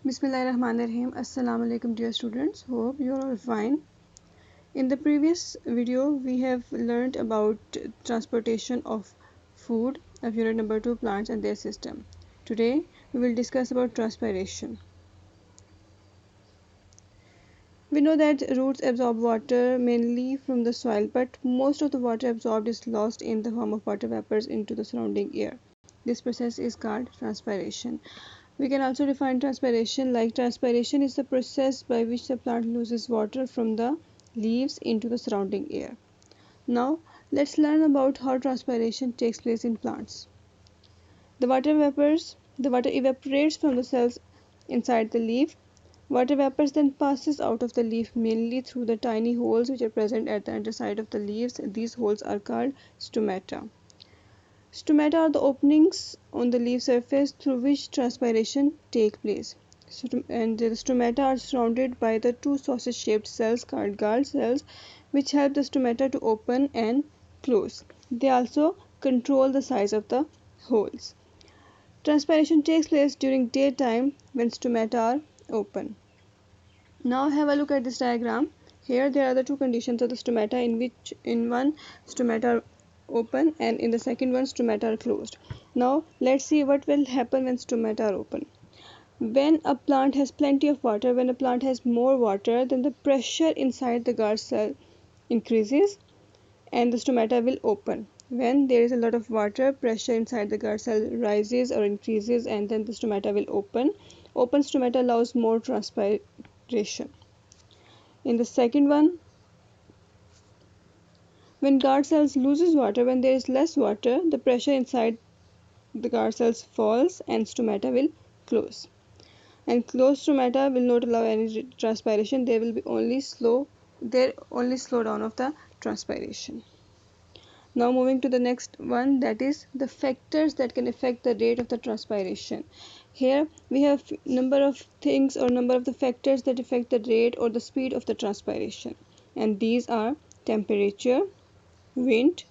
Bismillahirrahmanirrahim. Assalamu alaikum dear students. Hope you are all fine. In the previous video we have learned about transportation of food of unit number 2 plants and their system. Today we will discuss about transpiration. We know that roots absorb water mainly from the soil, but most of the water absorbed is lost in the form of water vapors into the surrounding air. This process is called transpiration. We can also define transpiration like transpiration is the process by which the plant loses water from the leaves into the surrounding air. Now let's learn about how transpiration takes place in plants. The water evaporates from the cells inside the leaf. Water vapors then passes out of the leaf mainly through the tiny holes which are present at the underside of the leaves. These holes are called stomata. Stomata are the openings on the leaf surface through which transpiration takes place. And the stomata are surrounded by the two sausage-shaped cells called gall cells, which help the stomata to open and close. They also control the size of the holes. Transpiration takes place during daytime when stomata are open. Now have a look at this diagram. Here there are the two conditions of the stomata, in which in one stomata are open and in the second one stomata are closed. Now let's see what will happen when stomata are open. When a plant has plenty of water, when a plant has more water, then the pressure inside the gall cell increases and the stomata will open. When there is a lot of water, pressure inside the gall cell rises or increases and then the stomata will open. Open stomata allows more transpiration. In the second one, when guard cells loses water, when there is less water, the pressure inside the guard cells falls and stomata will close. And closed stomata will not allow any transpiration. There will be only slow down of the transpiration. Now moving to the next one, that is the factors that can affect the rate of the transpiration. Here we have number of things or number of the factors that affect the rate or the speed of the transpiration, and these are temperature, wind,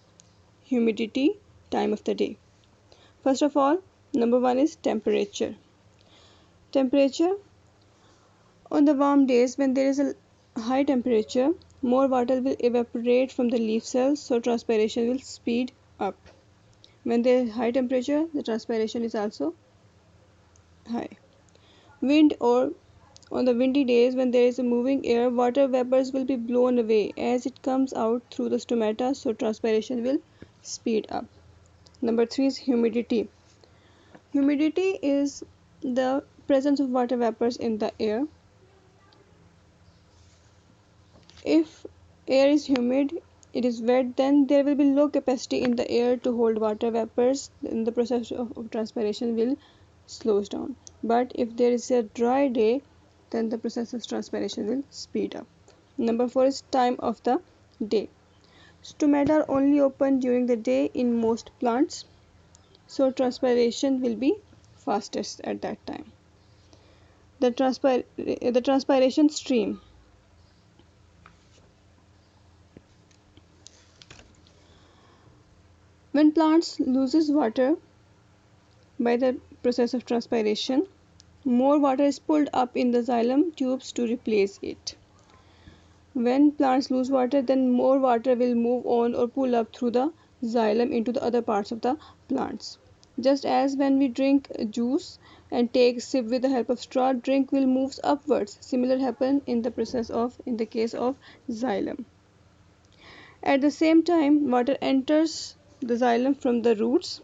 humidity, time of the day. First of all, number one is temperature. Temperature, on the warm days when there is a high temperature, more water will evaporate from the leaf cells, so transpiration will speed up. When there is high temperature, the transpiration is also high. Wind, or on the windy days when there is a moving air, water vapors will be blown away as it comes out through the stomata, so transpiration will speed up. Number 3 is humidity. Humidity is the presence of water vapors in the air. If air is humid, it is wet, then there will be low capacity in the air to hold water vapors, then the process of transpiration will slows down. But if there is a dry day, then the process of transpiration will speed up. Number 4 is time of the day. Stomata are only open during the day in most plants, so transpiration will be fastest at that time. The transpiration stream. When plants loses water by the process of transpiration, more water is pulled up in the xylem tubes to replace it. When plants lose water, then more water will move on or pull up through the xylem into the other parts of the plants. Just as when we drink juice and take a sip with the help of straw, drink will move upwards. Similar happen in the case of xylem. At the same time, water enters the xylem from the roots,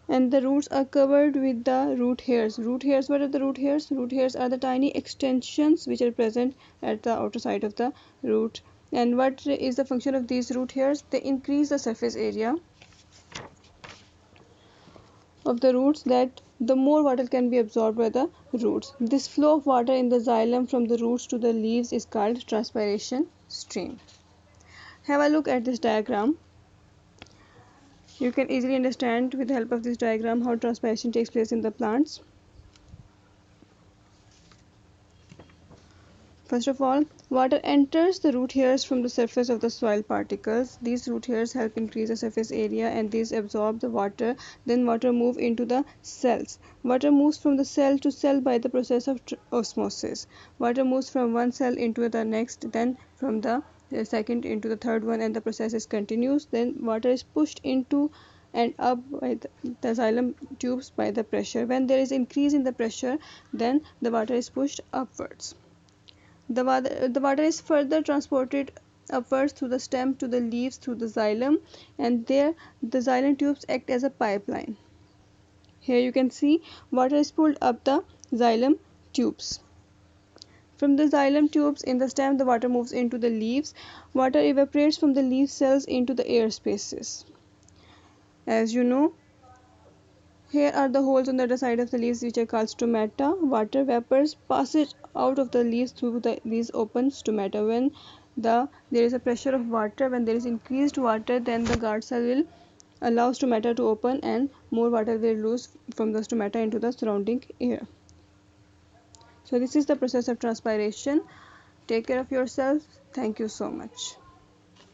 and the roots are covered with the root hairs. Root hairs, what are the root hairs? Root hairs are the tiny extensions which are present at the outer side of the root. And what is the function of these root hairs? They increase the surface area of the roots, that the more water can be absorbed by the roots. This flow of water in the xylem from the roots to the leaves is called transpiration stream. Have a look at this diagram. You can easily understand with the help of this diagram how transpiration takes place in the plants. First of all, water enters the root hairs from the surface of the soil particles. These root hairs help increase the surface area and these absorb the water. Then water moves into the cells. Water moves from the cell to cell by the process of osmosis. Water moves from one cell into the next, then from the second into the third one, and the process is continuous. Then water is pushed into and up by the xylem tubes by the pressure. When there is increase in the pressure, then the water is pushed upwards. The water is further transported upwards through the stem to the leaves through the xylem, and there the xylem tubes act as a pipeline. Here you can see water is pulled up the xylem tubes. From the xylem tubes in the stem, the water moves into the leaves. Water evaporates from the leaf cells into the air spaces. As you know, here are the holes on the other side of the leaves which are called stomata. Water vapors passes out of the leaves through these open stomata. When there is a pressure of water, when there is increased water, then the guard cell will allow stomata to open and more water will lose from the stomata into the surrounding air. So this is the process of transpiration. Take care of yourself. Thank you so much.